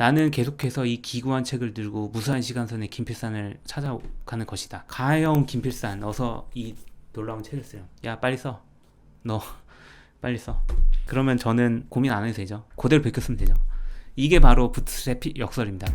나는 계속해서 이 기구한 책을 들고 무수한 시간선의 김필산을 찾아가는 것이다. 가여운 김필산, 어서 이 놀라운 책을 쓰렴. 야, 빨리 써. 너 빨리 써. 그러면 저는 고민 안 해도 되죠. 그대로 베꼈으면 되죠. 이게 바로 부트스트랩 역설입니다.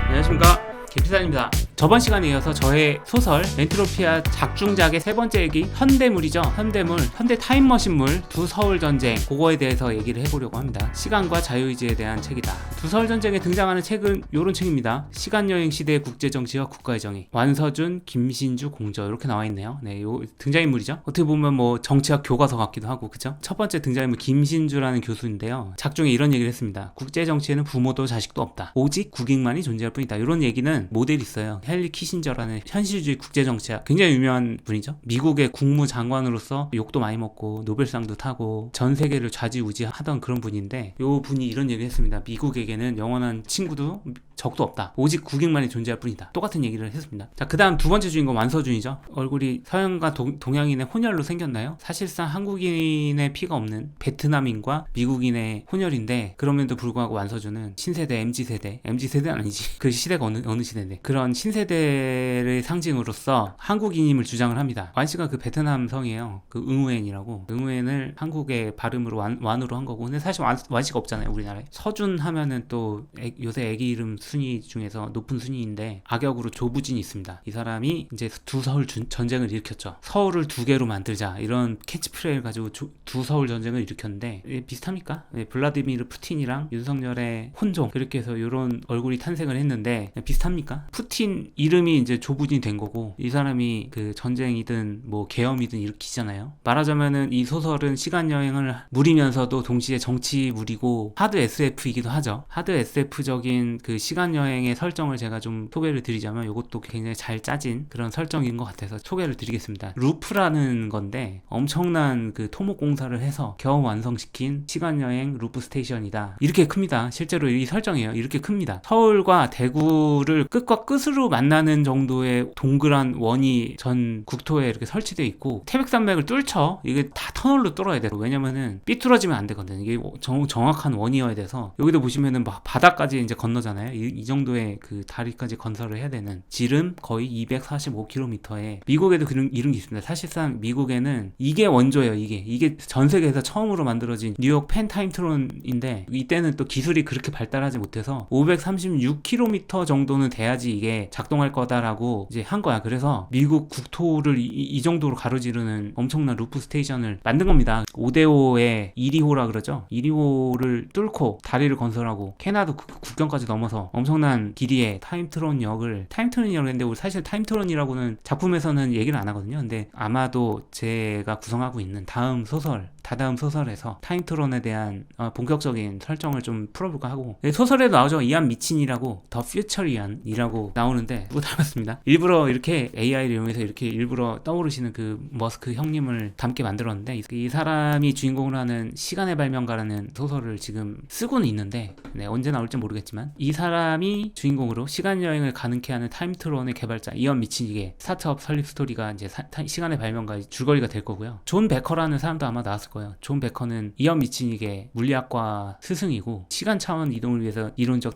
안녕하십니까, 김필산입니다. 저번 시간에 이어서 저의 소설 엔트로피아 작중작의 세 번째 얘기, 현대물이죠. 현대물, 현대 타임머신물, 두 서울전쟁, 그거에 대해서 얘기를 해보려고 합니다. 시간과 자유의지에 대한 책이다. 두 서울전쟁에 등장하는 책은 요런 책입니다. 시간여행 시대의 국제정치와 국가의 정의, 완서준, 김신주, 공저, 이렇게 나와있네요. 네, 요 등장인물이죠. 어떻게 보면 뭐 정치학 교과서 같기도 하고, 그죠? 첫 번째 등장인물 김신주라는 교수인데요, 작중에 이런 얘기를 했습니다. 국제정치에는 부모도 자식도 없다. 오직 국익만이 존재할 뿐이다. 이런 얘기는 모델이 있어요. 헨리 키신저라는 현실주의 국제정치학, 굉장히 유명한 분이죠. 미국의 국무장관으로서 욕도 많이 먹고 노벨상도 타고 전 세계를 좌지우지하던 그런 분인데, 요 분이 이런 얘기를 했습니다. 미국에게는 영원한 친구도 적도 없다. 오직 국익만이 존재할 뿐이다. 똑같은 얘기를 했습니다. 자, 그 다음 두 번째 주인공 완서준이죠. 얼굴이 서양과 동양인의 혼혈로 생겼나요? 사실상 한국인의 피가 없는 베트남인과 미국인의 혼혈인데, 그럼에도 불구하고 완서준은 신세대 MZ세대는 아니지, 그 시대가 어느 시대인데, 그런 신세대의 상징으로서 한국인임을 주장을 합니다. 완씨가 그 베트남 성이에요. 그 응우엔이라고. 응우엔을 한국의 발음으로 완으로 한 거고, 근데 사실 완씨가 없잖아요, 우리나라에. 서준 하면은 또 요새 애기 이름 순위 중에서 높은 순위인데, 악역으로 조부진이 있습니다. 이 사람이 이제 두 서울 전쟁을 일으켰죠. 서울을 두 개로 만들자, 이런 캐치프레이를 가지고 두 서울 전쟁을 일으켰는데, 비슷합니까? 블라디미르 푸틴이랑 윤석열의 혼종, 그렇게 해서 이런 얼굴이 탄생을 했는데, 비슷합니까? 푸틴 이름이 이제 조부진이 된 거고, 이 사람이 그 전쟁이든 뭐 계엄이든 일으키잖아요. 말하자면은 이 소설은 시간여행을 물이면서도 동시에 정치물이고 하드 SF이기도 하죠. 하드 SF적인 그 시간여행의 설정을 제가 좀 소개를 드리자면, 이것도 굉장히 잘 짜진 그런 설정인 것 같아서 소개를 드리겠습니다. 루프라는 건데, 엄청난 그 토목공사를 해서 겨우 완성시킨 시간여행 루프 스테이션이다. 이렇게 큽니다. 실제로 이 설정이에요. 이렇게 큽니다. 서울과 대구를 끝과 끝으로 만나는 정도의 동그란 원이 전 국토에 이렇게 설치되어 있고, 태백산맥을 뚫죠. 이게 다 터널로 뚫어야 돼요. 왜냐면은 삐뚤어지면 안 되거든요. 이게 정확한 원이어야 돼서. 여기도 보시면은 막 바다까지 이제 건너잖아요. 이 정도의 그 다리까지 건설을 해야 되는, 지름 거의 245km에, 미국에도 이런 게 있습니다. 사실상 미국에는 이게 원조예요. 이게 전 세계에서 처음으로 만들어진 뉴욕 펜 타임트론인데, 이때는 또 기술이 그렇게 발달하지 못해서 536km 정도는 돼야지 이게 작동할 거다라고 이제 한 거야. 그래서 미국 국토를 이 정도로 가로지르는 엄청난 루프 스테이션을 만든 겁니다. 5대5의 1.2호라 그러죠. 1.2호를 뚫고 다리를 건설하고 캐나다 국경까지 넘어서 엄청난 길이의 타임트론역을 했는데, 우리 사실 타임트론이라고는 작품에서는 얘기를 안 하거든요. 근데 아마도 제가 구성하고 있는 다다음 소설에서 타임트론에 대한 본격적인 설정을 좀 풀어볼까 하고, 소설에도 나오죠. 이안 미친이라고, 더 퓨처리안이라고 나오는데, 누구 닮았습니다. 일부러 이렇게 AI를 이용해서 이렇게 일부러 떠오르시는 그 머스크 형님을 닮게 만들었는데, 이 사람이 주인공을 하는 시간의 발명가라는 소설을 지금 쓰고는 있는데, 언제 나올지 모르겠지만, 이 사람이 주인공으로 시간여행을 가능케 하는 타임트론의 개발자, 이안 미친이게 스타트업 설립 스토리가 이제 시간의 발명가의 줄거리가 될 거고요. 존 베커라는 사람도 아마 나왔을 거예요. 존 베커는 이안 미친이게 물리학과 스승이고, 시간 차원 이동을 위해서 이론적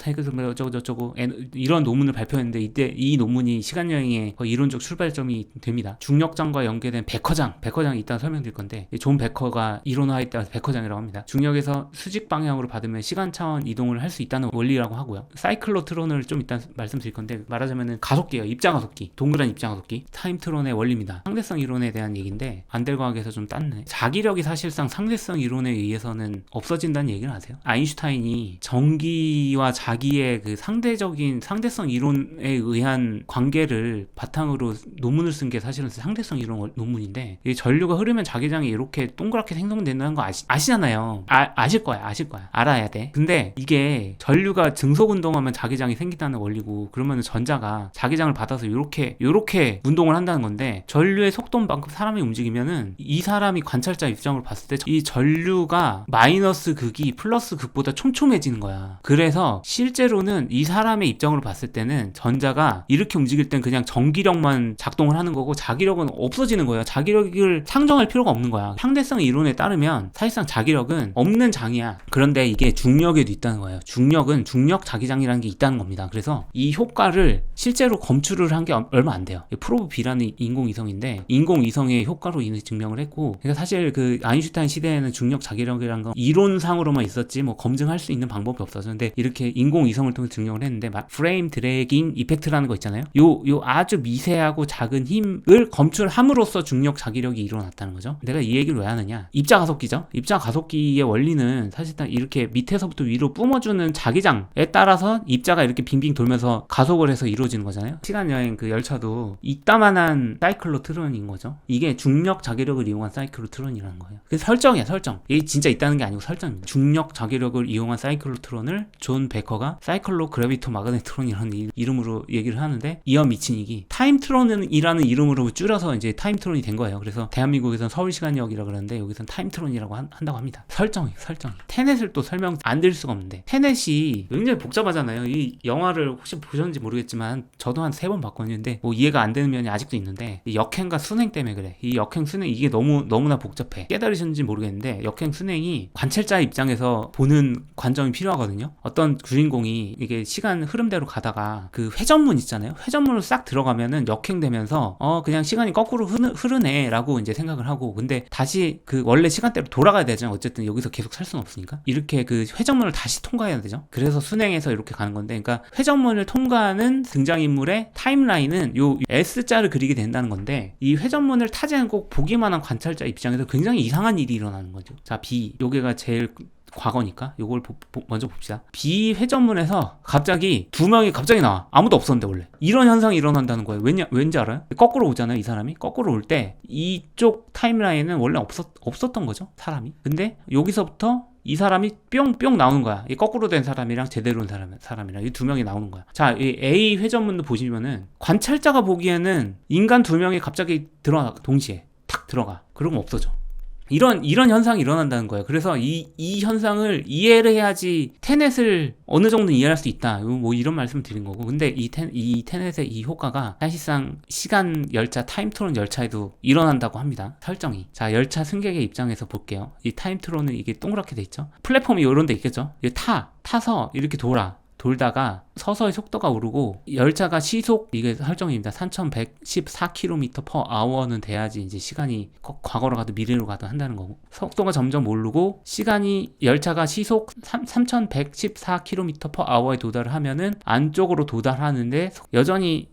어쩌고 이런 논문을 발표했는데, 이때 이 논문이 시간여행의 이론적 출발점이 됩니다. 중력장과 연계된 백허장이 이따 설명드릴 건데, 존 베커가 이론화했다 백허장이라고 합니다. 중력에서 수직 방향으로 받으면 시간 차원 이동을 할 수 있다는 원리라고 하고요. 사이클로트론을 좀 이따 말씀드릴 건데, 말하자면은 가속기예요. 입자가속기, 동그란 입자가속기, 타임트론의 원리입니다. 상대성 이론에 대한 얘기인데, 안델과학에서 좀 땄네. 자기력이 사실상 상대성 이론에 의해서는 없어진다는 얘기를 아세요? 아인슈타인이 전기와 자기의 그 상대적인 상대성 이론에 의한 관계를 바탕으로 논문을 쓴 게 사실은 상대성 이론 논문인데, 이 전류가 흐르면 자기장이 이렇게 동그랗게 생성된다는 거 아시잖아요. 아실 거야. 알아야 돼. 근데 이게 전류가 증속 운동하면 자기장이 생긴다는 원리고, 그러면 전자가 자기장을 받아서 요렇게 운동을 한다는 건데, 전류의 속도만큼 사람이 움직이면은 이 사람이 관찰자 입장으로 봤을 봤을 때 이 전류가 마이너스 극이 플러스 극보다 촘촘해지는 거야. 그래서 실제로는 이 사람의 입장으로 봤을 때는 전자가 이렇게 움직일 땐 그냥 전기력만 작동을 하는 거고 자기력은 없어지는 거예요. 자기력을 상정할 필요가 없는 거야. 상대성 이론에 따르면 사실상 자기력은 없는 장이야. 그런데 이게 중력에도 있다는 거예요. 중력은 중력 자기장이라는 게 있다는 겁니다. 그래서 이 효과를 실제로 검출을 한 게 얼마 안 돼요. 프로브 B라는 인공위성인데 인공위성의 효과로 인해 증명을 했고, 그러니까 사실 그 아인슈타인 시대에는 중력 자기력이라는 건 이론상으로만 있었지 뭐 검증할 수 있는 방법이 없어서, 근데 이렇게 인공위성을 통해 증명을 했는데 프레임 드래깅 이펙트라는 거 있잖아요. 요 아주 미세하고 작은 힘을 검출함으로써 중력 자기력이 일어났다는 거죠. 내가 이 얘기를 왜 하느냐, 입자 가속기죠. 입자 가속기의 원리는 사실상 이렇게 밑에서부터 위로 뿜어주는 자기장에 따라서 입자가 이렇게 빙빙 돌면서 가속을 해서 이루어지는 거잖아요. 시간여행 그 열차도 이따만한 사이클로트론인 거죠. 이게 중력 자기력을 이용한 사이클로트론이라는 거예요. 그게 설정이야, 설정. 이게 진짜 있다는 게 아니고 설정입니다. 중력 자기력을 이용한 사이클로트론을 존 베커가 사이클로 그래비토 마그네트론이라는 이름으로 얘기를 하는데, 이어 미친이기 타임트론이라는 이름으로 줄여서 이제 타임트론이 된 거예요. 그래서 대한민국에서는 서울시간역이라고 그러는데 여기서는 타임트론이라고 한다고 합니다. 설정이. 테넷을 또 설명 안 드릴 수가 없는데, 테넷이 굉장히 복잡하잖아요. 이 영화를 혹시 보셨는지 모르겠지만 저도 한 3번 봤거든요. 뭐 이해가 안 되는 면이 아직도 있는데, 이 역행과 순행 때문에 그래. 이 역행 순행 이게 너무나 복잡해. 깨달으셨는지 모르겠는데 역행 순행이 관찰자 입장에서 보는 관점이 필요하거든요. 어떤 주인공이 이게 시간 흐름대로 가다가 그 회전문 있잖아요. 회전문으로 싹 들어가면은 역행되면서 그냥 시간이 거꾸로 흐르네 라고 이제 생각을 하고, 근데 다시 그 원래 시간대로 돌아가야 되잖아요. 어쨌든 여기서 계속 살 수는 없으니까 이렇게 그 회전문을 다시 통과해야 되죠. 그래서 순행해서 이렇게 가는 건데, 그러니까 회전문을 통과하는 등장인물의 타임라인은 요 S자를 그리게 된다는 건데, 이 회전문을 타지 않고 보기만 한 관찰자 입장에서 굉장히 이상한 일이 일어나는 거죠. 자, B 요게가 제일 과거니까 요걸 먼저 봅시다. B 회전문에서 갑자기 2명이 갑자기 나와. 아무도 없었는데 원래. 이런 현상이 일어난다는 거예요. 왠지 알아요? 거꾸로 오잖아요. 이 사람이 거꾸로 올 때 이쪽 타임라인은 원래 없었던 거죠, 사람이. 근데 여기서부터 이 사람이 뿅뿅 나오는 거야. 이 거꾸로 된 사람이랑 제대로 된 사람이랑 이 2명이 나오는 거야. 자, 이 A 회전문도 보시면은 관찰자가 보기에는 인간 2명이 갑자기 동시에 탁 들어가. 그러면 없어져. 이런 현상이 일어난다는 거예요. 그래서 이 현상을 이해를 해야지 테넷을 어느 정도 이해할 수 있다. 뭐 이런 말씀을 드린 거고. 근데 이 테넷의 이 효과가 사실상 시간 열차, 타임트론 열차에도 일어난다고 합니다. 설정이. 자, 열차 승객의 입장에서 볼게요. 이 타임트론은 이게 동그랗게 돼 있죠. 플랫폼이 이런 데 있겠죠. 타서 이렇게 돌다가 서서히 속도가 오르고, 열차가 시속, 이게 설정입니다. 3114km/h는 돼야지 이제 시간이 과거로 가도 미래로 가도 한다는 거고, 속도가 점점 오르고 열차가 시속 3114km/h에 도달을 하면은 안쪽으로 도달하는데 여전히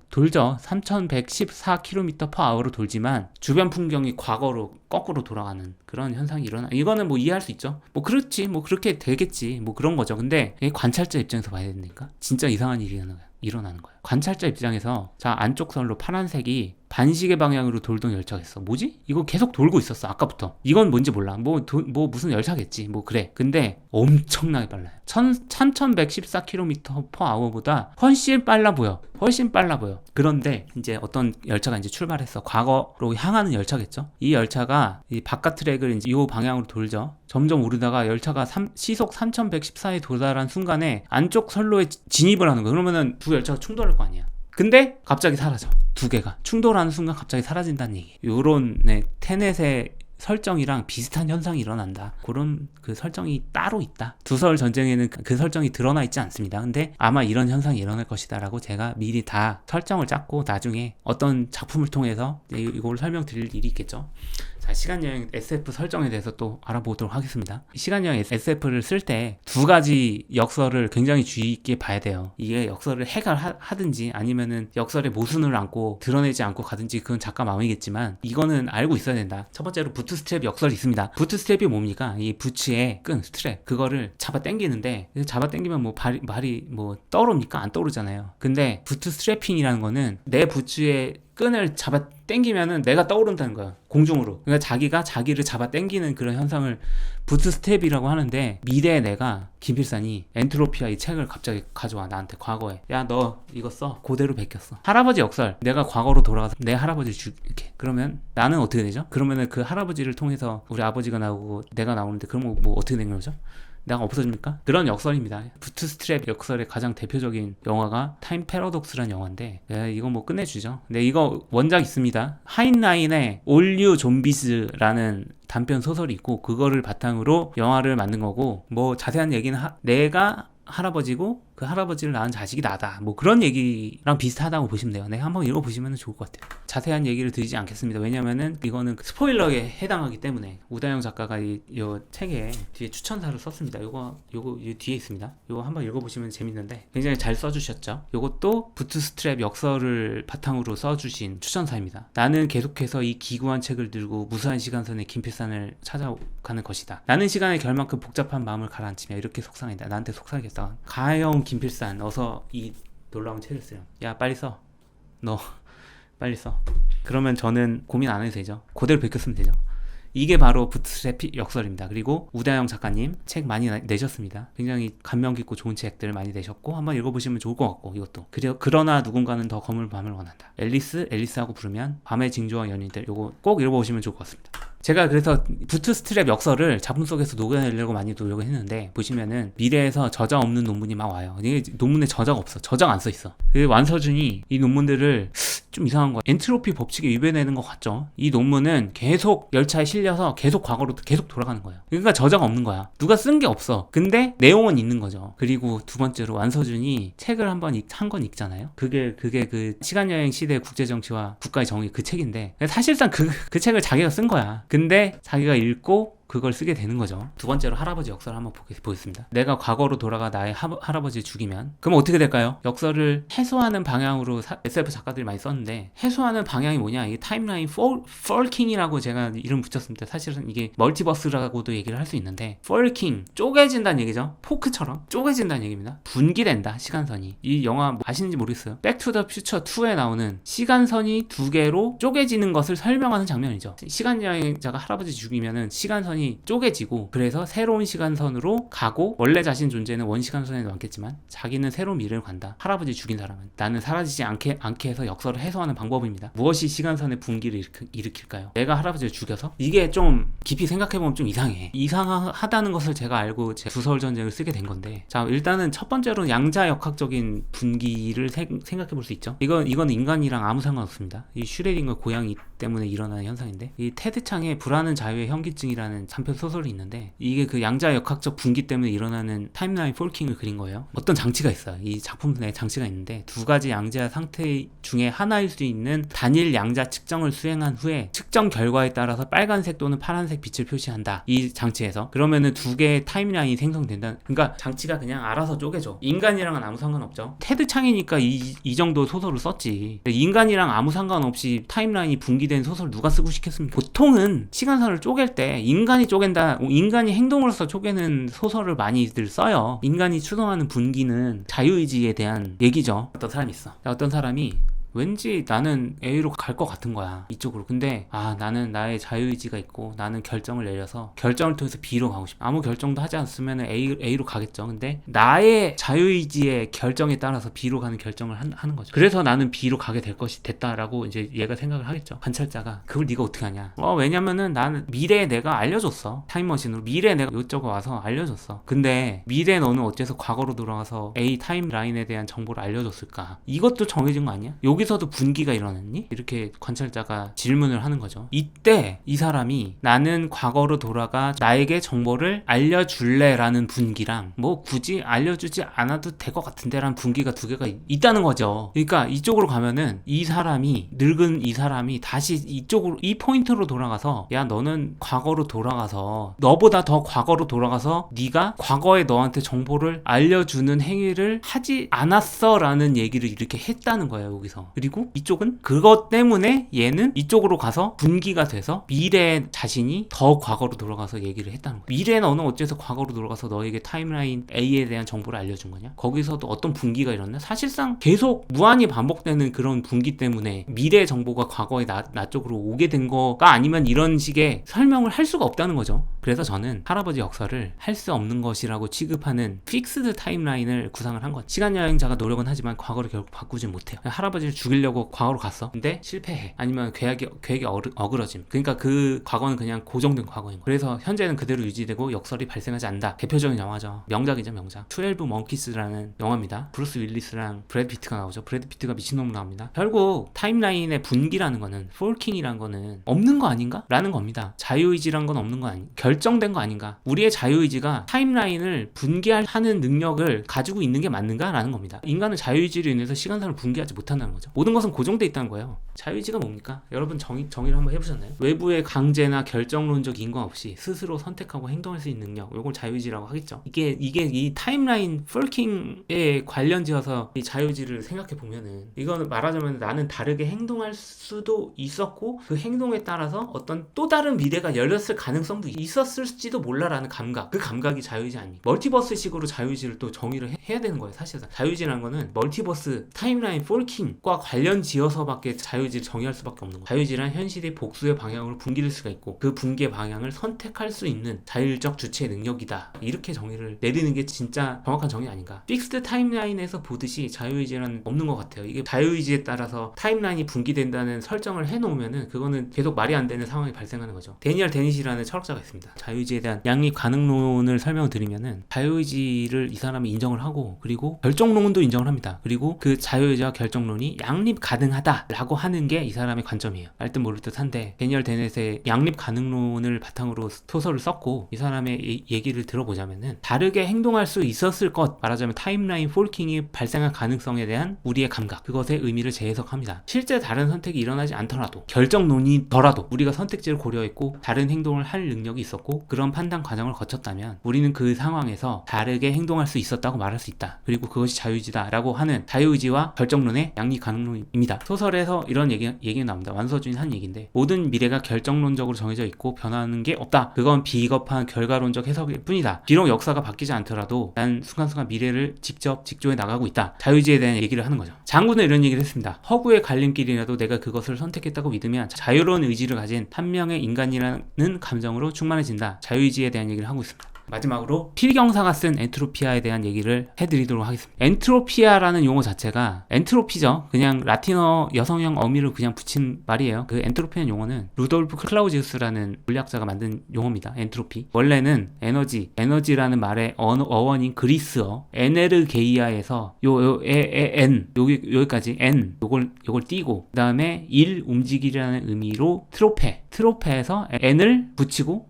돌죠. 3114km/h로 돌지만 주변 풍경이 과거로 거꾸로 돌아가는 그런 현상이 이거는 뭐 이해할 수 있죠. 뭐 그렇지, 뭐 그렇게 되겠지, 뭐 그런 거죠. 근데 관찰자 입장에서 봐야 되니까 진짜 이상한 일이 일어나는 거예요. 관찰자 입장에서, 자, 안쪽 선로 파란색이 반시계 방향으로 돌던 열차가 있어. 뭐지? 이거 계속 돌고 있었어, 아까부터. 이건 뭔지 몰라. 무슨 열차겠지. 뭐 그래. 근데 엄청나게 빨라요. 3114km/h보다 훨씬 빨라 보여. 그런데 이제 어떤 열차가 이제 출발했어. 과거로 향하는 열차겠죠. 이 열차가 이 바깥 트랙을 이제 이 방향으로 돌죠. 점점 오르다가 열차가 시속 3114에 도달한 순간에 안쪽 선로에 진입을 하는 거야. 그러면은 두 열차가 충돌할 거 아니야. 근데 갑자기 사라져. 두 개가 충돌하는 순간 갑자기 사라진다는 얘기. 요런 테넷의 설정이랑 비슷한 현상이 일어난다. 그런 그 설정이 따로 있다. 두서울 전쟁에는 그 설정이 드러나 있지 않습니다. 근데 아마 이런 현상이 일어날 것이다 라고 제가 미리 다 설정을 짰고, 나중에 어떤 작품을 통해서 이걸 설명드릴 일이 있겠죠. 자, 시간여행 SF 설정에 대해서 또 알아보도록 하겠습니다. 시간여행 SF를 쓸 때 2가지 역설을 굉장히 주의 있게 봐야 돼요. 이게 역설을 해결하든지 아니면은 역설의 모순을 안고 드러내지 않고 가든지, 그건 작가 마음이겠지만 이거는 알고 있어야 된다. 첫 번째로 부트스트랩 역설이 있습니다. 부트스트랩이 뭡니까? 이 부츠의 끈, 스트랩, 그거를 잡아 당기는데, 잡아 당기면 뭐 발이 뭐 떠오릅니까? 안 떠오르잖아요. 근데 부트스트래핑이라는 거는 내 부츠의 끈을 잡아 당기면은 내가 떠오른다는 거야, 공중으로. 그러니까 자기가 자기를 잡아 당기는 그런 현상을 부트스텝이라고 하는데, 미래의 내가 김필산이 엔트로피아 이 책을 갑자기 가져와 나한테, 과거에. 야, 너 이거 써. 그대로 베꼈어. 할아버지 역설. 내가 과거로 돌아가서 내 할아버지를 죽게. 그러면 나는 어떻게 되죠? 그러면은 그 할아버지를 통해서 우리 아버지가 나오고 내가 나오는데, 그러면 뭐 어떻게 되는 거죠? 내가 없어집니까? 그런 역설입니다. 부트스트랩 역설의 가장 대표적인 영화가 타임 패러독스라는 영화인데, 이거 뭐 끝내주죠. 네, 이거 원작 있습니다. 하인라인의 All You Zombies라는 단편 소설이 있고, 그거를 바탕으로 영화를 만든 거고, 뭐 자세한 얘기는 내가 할아버지고 그 할아버지를 낳은 자식이 나다, 뭐 그런 얘기랑 비슷하다고 보시면 돼요. 네, 한번 읽어보시면 좋을 것 같아요. 자세한 얘기를 드리지 않겠습니다. 왜냐면은 이거는 스포일러에 해당하기 때문에. 우다영 작가가 이 책에 뒤에 추천사를 썼습니다. 요거 뒤에 있습니다. 요거 한번 읽어보시면 재밌는데 굉장히 잘 써주셨죠. 요것도 부트스트랩 역설을 바탕으로 써주신 추천사입니다. 나는 계속해서 이 기구한 책을 들고 무수한 시간선의 김필산을 찾아가는 것이다. 나는 시간의 결만큼 복잡한 마음을 가라앉히며 이렇게 속상했다. 나한테 속상했다. 가영 김필산, 어서 이 놀라운 책을 쓰렴. 야, 빨리 써. 너 빨리 써. 그러면 저는 고민 안 해도 되죠. 그대로 베꼈으면 되죠. 이게 바로 부트스트랩 역설입니다. 그리고 우다영 작가님 책 많이 내셨습니다. 굉장히 감명 깊고 좋은 책들 많이 내셨고, 한번 읽어보시면 좋을 것 같고, 이것도. 그러나 누군가는 더 검은 밤을 원한다. 앨리스하고 부르면 밤의 징조와 연인들, 요거 꼭 읽어보시면 좋을 것 같습니다. 제가 그래서 부트스트랩 역설을 작품 속에서 녹여내려고 많이 노력을 했는데, 보시면은 미래에서 저자 없는 논문이 막 와요. 이게 논문에 저자가 없어. 저자가 안 써있어. 완서준이 이 논문들을 좀 이상한 거야. 엔트로피 법칙에 위배되는 것 같죠. 이 논문은 계속 열차에 실려서 계속 과거로 계속 돌아가는 거야. 그러니까 저자가 없는 거야. 누가 쓴 게 없어. 근데 내용은 있는 거죠. 그리고 두 번째로 완서준이 책을 한 권 읽잖아요. 그게 그 시간여행 시대 국제정치와 국가의 정의, 그 책인데, 사실상 그 책을 자기가 쓴 거야. 근데 자기가 읽고 그걸 쓰게 되는 거죠. 두 번째로 할아버지 역설을 한번 보겠습니다. 내가 과거로 돌아가 나의 할아버지를 죽이면, 그럼 어떻게 될까요? 역설을 해소하는 방향으로 SF 작가들이 많이 썼는데, 해소하는 방향이 뭐냐, 이게 타임라인 폴킹이라고 제가 이름 붙였습니다. 사실은 이게 멀티버스라고도 얘기를 할 수 있는데, 폴킹, 쪼개진다는 얘기죠. 포크처럼 쪼개진다는 얘기입니다. 분기된다, 시간선이. 이 영화 아시는지 모르겠어요. 백투더퓨처 2에 나오는 시간선이 두 개로 쪼개지는 것을 설명하는 장면이죠. 시간여행자가 할아버지 죽이면은 시간선이 쪼개지고, 그래서 새로운 시간선으로 가고, 원래 자신 존재는 원시간선에 남겠지만 자기는 새로운 미래를 간다. 할아버지 죽인 사람은. 나는 사라지지 않게 해서 역설을 해소하는 방법입니다. 무엇이 시간선의 분기를 일으킬까요? 내가 할아버지를 죽여서? 이게 좀 깊이 생각해보면 좀 이상하다는 것을 제가 알고 제 주서울 전쟁을 쓰게 된 건데, 자, 일단은 첫 번째로 양자역학적인 분기를 생각해볼 수 있죠. 이건 인간이랑 아무 상관없습니다. 이 슈레딩거 고양이 때문에 일어나는 현상인데, 이 테드 창의 불안은 자유의 현기증이라는 단편 소설이 있는데, 이게 그 양자역학적 분기 때문에 일어나는 타임라인 폴킹을 그린 거예요. 어떤 장치가 있어요. 이 작품 내에 장치가 있는데, 두 가지 양자 상태 중에 하나일 수 있는 단일 양자 측정을 수행한 후에 측정 결과에 따라서 빨간색 또는 파란색 빛을 표시한다. 이 장치에서. 그러면은 두 개의 타임라인이 생성된다. 그러니까 장치가 그냥 알아서 쪼개져. 인간이랑은 아무 상관없죠. 테드 창이니까 이 정도 소설을 썼지. 인간이랑 아무 상관없이 타임라인이 분기된 소설 누가 쓰고 싶겠습니까? 보통은 시간선을 쪼갤 때 인간이 쪼갠다, 인간이 행동으로서 쪼개는 소설을 많이들 써요. 인간이 추동하는 분기는 자유의지에 대한 얘기죠. 어떤 사람이 있어. 어떤 사람이 왠지 나는 A로 갈 것 같은 거야, 이쪽으로. 근데 나는 나의 자유의지가 있고 나는 결정을 내려서 결정을 통해서 B로 가고 싶어. 아무 결정도 하지 않으면 A로 가겠죠. 근데 나의 자유의지의 결정에 따라서 B로 가는 결정을 하는 거죠. 그래서 나는 B로 가게 됐다라고 이제 얘가 생각을 하겠죠. 관찰자가. 그걸 네가 어떻게 하냐? 왜냐면은 나는 미래에 내가 알려줬어. 타임머신으로 미래에 내가 이쪽에 와서 알려줬어. 근데 미래에 너는 어째서 과거로 돌아가서 A 타임라인에 대한 정보를 알려줬을까? 이것도 정해진 거 아니야? 여기서도 분기가 일어났니? 이렇게 관찰자가 질문을 하는 거죠. 이때 이 사람이 나는 과거로 돌아가 나에게 정보를 알려줄래? 라는 분기랑, 뭐 굳이 알려주지 않아도 될 것 같은데 라는 분기가 두 개가 있다는 거죠. 그러니까 이쪽으로 가면은 늙은 이 사람이 다시 이쪽으로, 이 포인트로 돌아가서, 야, 너는 과거로 돌아가서, 너보다 더 과거로 돌아가서 네가 과거에 너한테 정보를 알려주는 행위를 하지 않았어 라는 얘기를 이렇게 했다는 거예요, 여기서. 그리고 이쪽은 그것 때문에 얘는 이쪽으로 가서 분기가 돼서 미래 자신이 더 과거로 돌아가서 얘기를 했다는 거야. 미래에 너는 어째서 과거로 돌아가서 너에게 타임라인 A에 대한 정보를 알려준 거냐? 거기서도 어떤 분기가 일어나? 사실상 계속 무한히 반복되는 그런 분기 때문에 미래 정보가 과거의 나 쪽으로 오게 된 거가 아니면 이런 식의 설명을 할 수가 없다는 거죠. 그래서 저는 할아버지 역사를 할 수 없는 것이라고 취급하는 픽스드 타임라인을 구상을 한 것. 시간 여행자가 노력은 하지만 과거를 결국 바꾸지 못해요. 할아버지를 죽이려고 과거로 갔어. 근데 실패해. 아니면 계획이 어그러짐. 그러니까 그 과거는 그냥 고정된 과거인 거예요. 그래서 현재는 그대로 유지되고 역설이 발생하지 않는다. 대표적인 영화죠. 명작이죠, 명작. 12 먼키스라는 영화입니다. 브루스 윌리스랑 브래드 피트가 나오죠. 브래드 피트가 미친놈으로 나옵니다. 결국 타임라인의 분기라는 거는, 폴킹이라는 거는 없는 거 아닌가? 라는 겁니다. 자유의지란 건 없는 거 아닌가? 결정된 거 아닌가? 우리의 자유의지가 타임라인을 분기하는 능력을 가지고 있는 게 맞는가? 라는 겁니다. 인간은 자유의지로 인해서 시간선을 분기하지 못한다는 거죠. 모든 것은 고정돼 있다는 거예요. 자유의지가 뭡니까? 여러분 정의를 한번 해보셨나요? 외부의 강제나 결정론적 인과 없이 스스로 선택하고 행동할 수 있는 능력, 이걸 자유의지라고 하겠죠. 이게 이 타임라인 폴킹에 관련지어서 이 자유의지를 생각해 보면은, 이거는 말하자면 나는 다르게 행동할 수도 있었고 그 행동에 따라서 어떤 또 다른 미래가 열렸을 가능성도 있었을지도 몰라라는 감각, 그 감각이 자유의지 아닙니까? 멀티버스식으로 자유의지를 또 정의를 해야 되는 거예요. 사실상 자유의지라는 거는 멀티버스 타임라인 폴킹과 관련지어서밖에 자유의지를 정의할 수밖에 없는 거예요. 자유의지란 현실의 복수의 방향으로 분기될 수가 있고 그 분기의 방향을 선택할 수 있는 자율적 주체 능력이다. 이렇게 정의를 내리는 게 진짜 정확한 정의 아닌가? 픽스드 타임라인에서 보듯이 자유의지는 없는 것 같아요. 이게 자유의지에 따라서 타임라인이 분기된다는 설정을 해놓으면은 그거는 계속 말이 안 되는 상황이 발생하는 거죠. 데니얼 데니시라는 철학자가 있습니다. 자유의지에 대한 양립 가능론을 설명을 드리면은, 자유의지를 이 사람이 인정을 하고, 그리고 결정론도 인정을 합니다. 그리고 그 자유의지와 결정론이 양립 가능하다라고 하는 게 이 사람의 관점이에요. 알 듯 모를 듯 한데, 데니얼 데넷의 양립 가능론을 바탕으로 소설을 썼고, 이 사람의 얘기를 들어보자면은 다르게 행동할 수 있었을 것, 말하자면 타임라인 폴킹이 발생할 가능성에 대한 우리의 감각, 그것의 의미를 재해석합니다. 실제 다른 선택이 일어나지 않더라도, 결정론이더라도 우리가 선택지를 고려했고 다른 행동을 할 능력이 있었고 그런 판단 과정을 거쳤다면 우리는 그 상황에서 다르게 행동할 수 있었다고 말할 수 있다. 그리고 그것이 자유의지다 라고 하는 자유의지와 결정론의 양립 가능론입니다. 소설에서 이런 얘기가 나옵니다. 완서준이 한 얘기인데, 모든 미래가 결정론적으로 정해져 있고 변하는 게 없다. 그건 비겁한 결과론적 해석일 뿐이다. 비록 역사가 바뀌지 않더라도 난 순간순간 미래를 직접 직조해 나가고 있다. 자유의지에 대한 얘기를 하는 거죠. 장군은 이런 얘기를 했습니다. 허구의 갈림길이라도 내가 그것을 선택했다고 믿으면 자유로운 의지를 가진 한 명의 인간이라는 감정으로 충만해진다. 자유의지에 대한 얘기를 하고 있습니다. 마지막으로 필경사가 쓴 엔트로피아에 대한 얘기를 해드리도록 하겠습니다. 엔트로피아라는 용어 자체가 엔트로피죠. 그냥 라틴어 여성형 어미를 그냥 붙인 말이에요. 그 엔트로피라는 용어는 루돌프 클라우지우스라는 물리학자가 만든 용어입니다. 엔트로피. 원래는 에너지라는 말의 어원인 그리스어 에네르게이아에서 여기까지 n 요걸 띄고, 그 다음에 일 움직이라는 의미로 트로페에서 n을 붙이고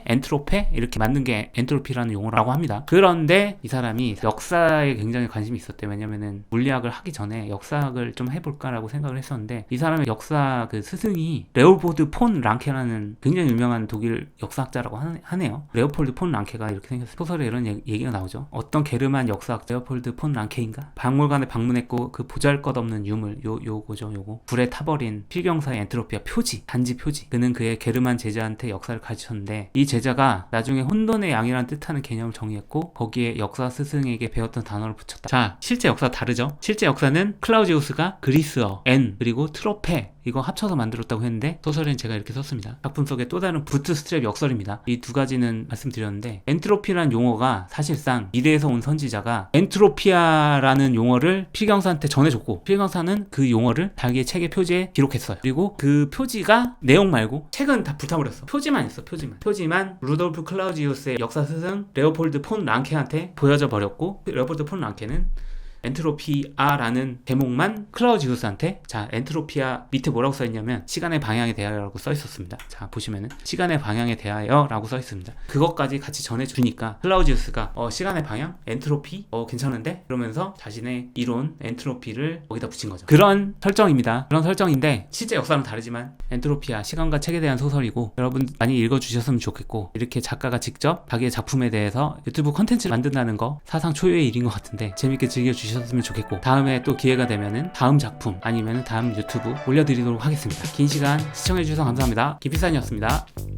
엔트로페 이렇게 만든 게 엔트로피라는 용어라고 합니다. 그런데 이 사람이 역사에 굉장히 관심이 있었대요. 왜냐면은 물리학을 하기 전에 역사학을 좀 해볼까라고 생각을 했었는데, 이 사람의 역사 그 스승이 레오폴드 폰 랑케라는 굉장히 유명한 독일 역사학자라고 하네요. 레오폴드 폰 랑케가 이렇게 생겼어요. 소설에 이런 얘기가 나오죠. 어떤 게르만 역사학 레오폴드 폰 랑케인가? 박물관에 방문했고 그 보잘것없는 유물, 요거죠. 불에 타버린 필경사의 엔트로피아 단지 표지. 그는 그의 게르만 제자한테 역사를 가르쳤는데, 이 제자가 나중에 혼돈의 양이란 뜻하는 개념을 정의했고 거기에 역사 스승에게 배웠던 단어를 붙였다. 자, 실제 역사 다르죠? 실제 역사는 클라우지우스가 그리스어, 그리고 트로페 이거 합쳐서 만들었다고 했는데, 소설엔 제가 이렇게 썼습니다. 작품 속의 또 다른 부트스트랩 역설입니다. 이 두 가지는 말씀드렸는데, 엔트로피라는 용어가 사실상 미래에서 온 선지자가 엔트로피아라는 용어를 필경사한테 전해줬고, 필경사는 그 용어를 자기의 책의 표지에 기록했어요. 그리고 그 표지가 내용 말고 책은 다 불타버렸어. 표지만 있어. 표지만 루돌프 클라우지우스의 역사 스승 레오폴드 폰 랑케한테 보여져 버렸고, 레오폴드 폰 랑케는 엔트로피아라는 제목만 클라우지우스한테, 자, 엔트로피아 밑에 뭐라고 써있냐면 시간의 방향에 대하여라고 써있었습니다. 자, 보시면은 시간의 방향에 대하여라고 써있습니다. 그것까지 같이 전해주니까 클라우지우스가 시간의 방향? 엔트로피? 괜찮은데? 그러면서 자신의 이론 엔트로피를 거기다 붙인 거죠. 그런 설정입니다. 그런 설정인데 실제 역사는 다르지만 엔트로피아, 시간과 책에 대한 소설이고, 여러분 많이 읽어주셨으면 좋겠고, 이렇게 작가가 직접 자기의 작품에 대해서 유튜브 컨텐츠를 만든다는 거 사상 초유의 일인 것 같은데 재밌게 즐겨주시면 주셨으면 좋겠고, 다음에 또 기회가 되면은 다음 작품 아니면은 다음 유튜브 올려드리도록 하겠습니다. 긴 시간 시청해주셔서 감사합니다. 기피산이었습니다.